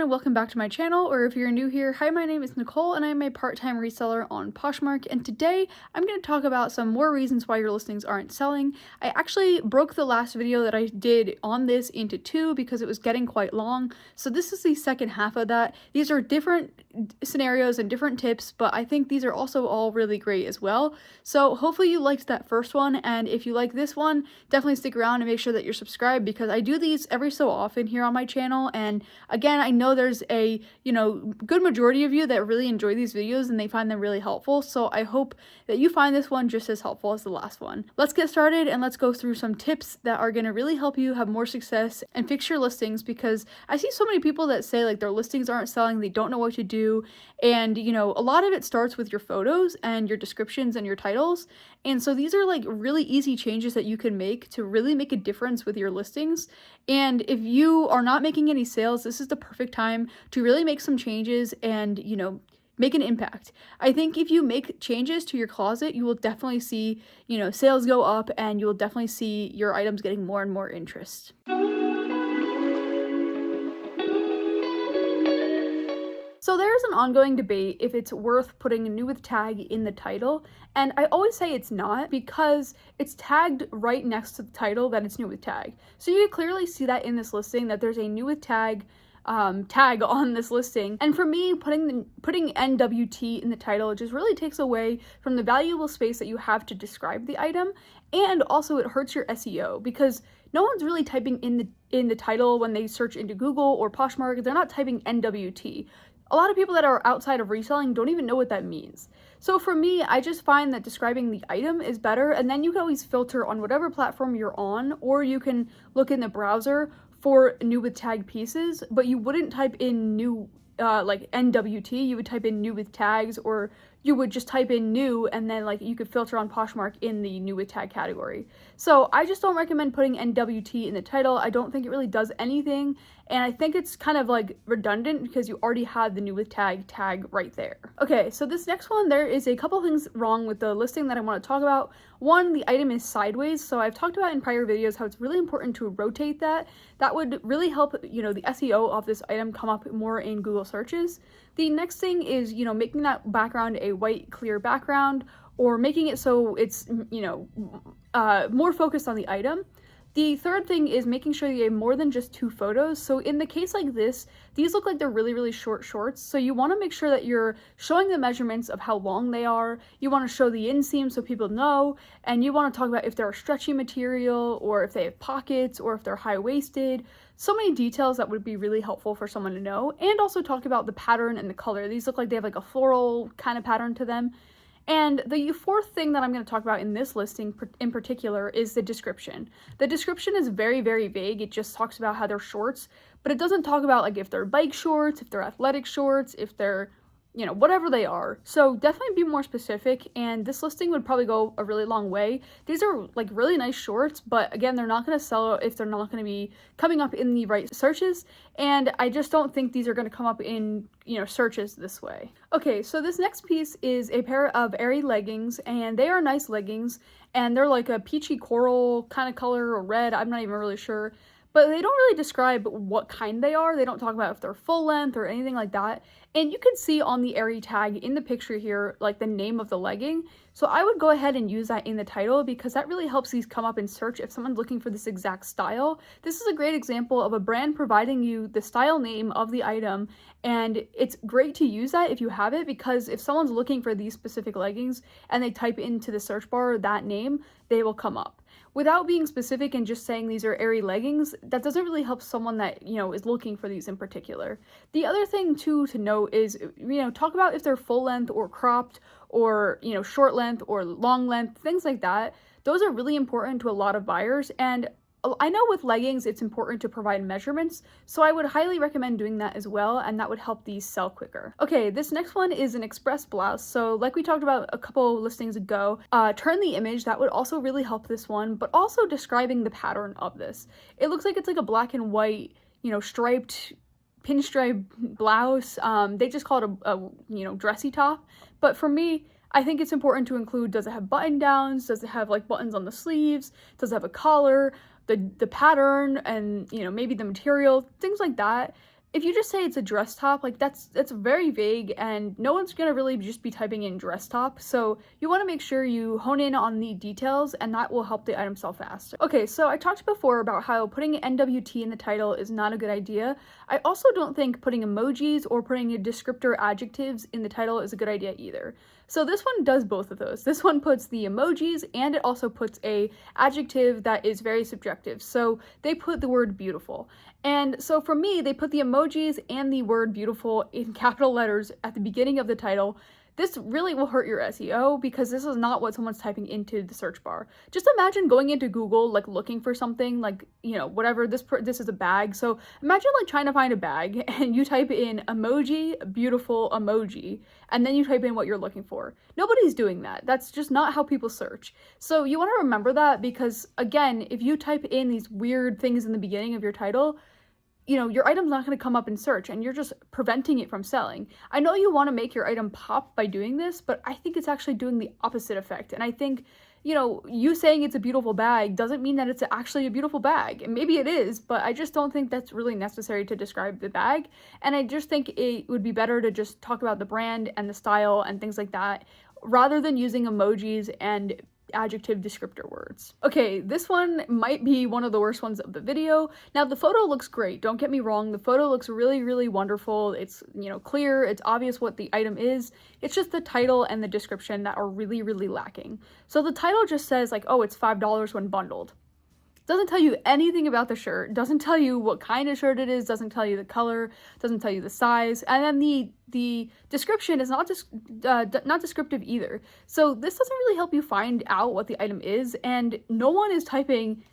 everyone, and welcome back to my channel, or if you're new here, hi, my name is Nicole and I'm a part-time reseller on Poshmark, and today I'm going to talk about some more reasons why your listings aren't selling. I actually broke the last video that I did on this into two because it was getting quite long, so this is the second half of that. These are different scenarios and different tips, but I think these are also all really great as well. So hopefully you liked that first one, and if you like this one, definitely stick around and make sure that you're subscribed because I do these every so often here on my channel. And again, I know there's a, good majority of you that really enjoy these videos and they find them really helpful. So I hope that you find this one just as helpful as the last one. Let's get started and let's go through some tips that are going to really help you have more success and fix your listings, because I see so many people that say like their listings aren't selling, they don't know what to do. And, a lot of it starts with your photos and your descriptions and your titles. And so these are like really easy changes that you can make to really make a difference with your listings. And if you are not making any sales, this is the perfect time to really make some changes and, make an impact. I think if you make changes to your closet, you will definitely see, sales go up, and you will definitely see your items getting more and more interest. So there's an ongoing debate if it's worth putting a new with tag in the title, and I always say it's not because it's tagged right next to the title that it's new with tag. So you can clearly see that in this listing that there's a new with tag tag on this listing. And for me, putting NWT in the title just really takes away from the valuable space that you have to describe the item, and also it hurts your SEO because no one's really typing in the title when they search into Google or Poshmark. They're not typing NWT. A lot of people that are outside of reselling don't even know what that means. So for me, I just find that describing the item is better, and then you can always filter on whatever platform you're on, or you can look in the browser for new with tag pieces, but you wouldn't type in new like NWT, you would type in new with tags, or you would just type in new and then like you could filter on Poshmark in the new with tag category. So I just don't recommend putting NWT in the title. I don't think it really does anything, and I think it's kind of like redundant because you already have the new with tag right there. Okay, so this next one, there is a couple things wrong with the listing that I want to talk about. One, the item is sideways. So I've talked about in prior videos how it's really important to rotate that. That would really help, the SEO of this item come up more in Google searches. The next thing is, making that background a white clear background, or making it so it's, more focused on the item. The third thing is making sure you have more than just two photos. So in the case like this, these look like they're really, really short shorts. So you want to make sure that you're showing the measurements of how long they are. You want to show the inseam so people know. And you want to talk about if they're a stretchy material, or if they have pockets, or if they're high-waisted. So many details that would be really helpful for someone to know. And also talk about the pattern and the color. These look like they have like a floral kind of pattern to them. And the fourth thing that I'm going to talk about in this listing in particular is the description. The description is very, very vague. It just talks about how they're shorts, but it doesn't talk about like if they're bike shorts, if they're athletic shorts, if they're, whatever they are. So definitely be more specific, and this listing would probably go a really long way. These are like really nice shorts, but again, they're not going to sell if they're not going to be coming up in the right searches, and I just don't think these are going to come up in, searches this way. Okay, so this next piece is a pair of AREN leggings, and they are nice leggings, and they're like a peachy coral kind of color, or red, I'm not even really sure. But they don't really describe what kind they are. They don't talk about if they're full length or anything like that. And you can see on the AREN tag in the picture here, like the name of the legging. So I would go ahead and use that in the title because that really helps these come up in search if someone's looking for this exact style. This is a great example of a brand providing you the style name of the item, and it's great to use that if you have it, because if someone's looking for these specific leggings and they type into the search bar that name, they will come up. Without being specific and just saying these are AREN leggings, that doesn't really help someone that, is looking for these in particular. The other thing too to note is, talk about if they're full length or cropped, or, short length or long length, things like that. Those are really important to a lot of buyers, and I know with leggings it's important to provide measurements, so I would highly recommend doing that as well, and that would help these sell quicker. Okay, this next one is an express blouse. So like we talked about a couple listings ago, turn the image, that would also really help this one, but also describing the pattern of this. It looks like it's like a black and white, striped pinstripe blouse. They just call it a dressy top, but for me, I think it's important to include, does it have button downs? Does it have like buttons on the sleeves? Does it have a collar? The pattern, and maybe the material, things like that. if you just say it's a dress top, like that's very vague and no one's gonna really just be typing in dress top. So you wanna make sure you hone in on the details and that will help the item sell faster. Okay, so I talked before about how putting NWT in the title is not a good idea. I also don't think putting emojis or putting a descriptor adjectives in the title is a good idea either. So this one does both of those. This one puts the emojis and it also puts a adjective that is very subjective. So they put the word beautiful. And so for me, they put the emojis and the word beautiful in capital letters at the beginning of the title. This really will hurt your SEO because this is not what someone's typing into the search bar. Just imagine going into Google, like looking for something like, you know, whatever, this is a bag. So imagine like trying to find a bag and you type in emoji, beautiful emoji, and then you type in what you're looking for. Nobody's doing that. That's just not how people search. So you want to remember that because again, if you type in these weird things in the beginning of your title, you know, your item's not going to come up in search and you're just preventing it from selling. I know you want to make your item pop by doing this, but I think it's actually doing the opposite effect. And I think, you know, you saying it's a beautiful bag doesn't mean that it's actually a beautiful bag. And maybe it is, but I just don't think that's really necessary to describe the bag. And I just think it would be better to just talk about the brand and the style and things like that rather than using emojis and adjective descriptor words. Okay, this one might be one of the worst ones of the video. Now the photo looks great, don't get me wrong, the photo looks really, really wonderful. It's, you know, clear, it's obvious what the item is. It's just the title and the description that are really, really lacking. So the title just says like, oh, it's $5 when bundled. Doesn't tell you anything about the shirt, doesn't tell you what kind of shirt it is, doesn't tell you the color, doesn't tell you the size, and then the description is not descriptive either. So this doesn't really help you find out what the item is, and no one is typing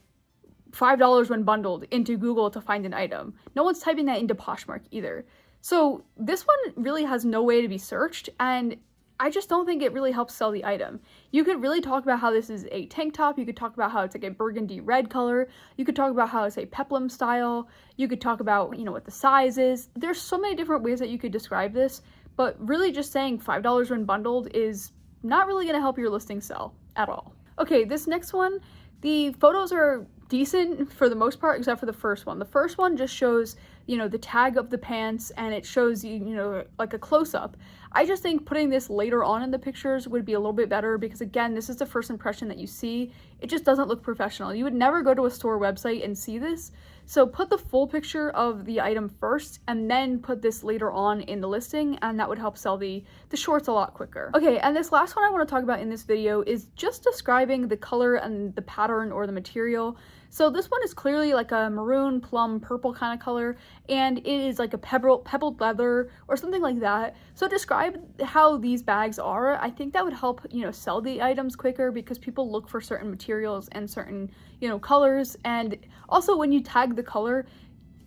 $5 when bundled into Google to find an item. No one's typing that into Poshmark either. So this one really has no way to be searched, and I just don't think it really helps sell the item. You could really talk about how this is a tank top, you could talk about how it's like a burgundy red color, you could talk about how it's a peplum style, you could talk about, you know, what the size is. There's so many different ways that you could describe this, but really just saying $5 when bundled is not really gonna help your listing sell at all. Okay, this next one, the photos are decent for the most part, except for the first one. The first one just shows, you know, the tag of the pants and it shows you, you know, like a close-up. I just think putting this later on in the pictures would be a little bit better because again, this is the first impression that you see. It just doesn't look professional. You would never go to a store website and see this. So put the full picture of the item first and then put this later on in the listing and that would help sell the shorts a lot quicker. Okay, and this last one I want to talk about in this video is just describing the color and the pattern or the material. So this one is clearly like a maroon, plum, purple kind of color, and it is like a pebbled leather or something like that. So describe how these bags are. I think that would help, you know, sell the items quicker because people look for certain materials and certain, you know, colors. And also when you tag the color,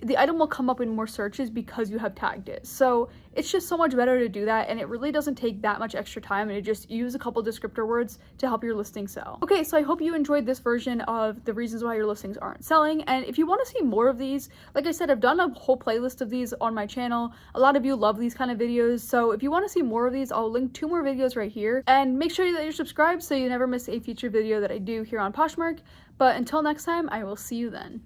the item will come up in more searches because you have tagged it. So it's just so much better to do that, and it really doesn't take that much extra time, and just use a couple descriptor words to help your listing sell. Okay, so I hope you enjoyed this version of the reasons why your listings aren't selling, and if you want to see more of these, like I said, I've done a whole playlist of these on my channel. A lot of you love these kind of videos, so if you want to see more of these, I'll link 2 more videos right here, and make sure that you're subscribed so you never miss a future video that I do here on Poshmark. But until next time, I will see you then.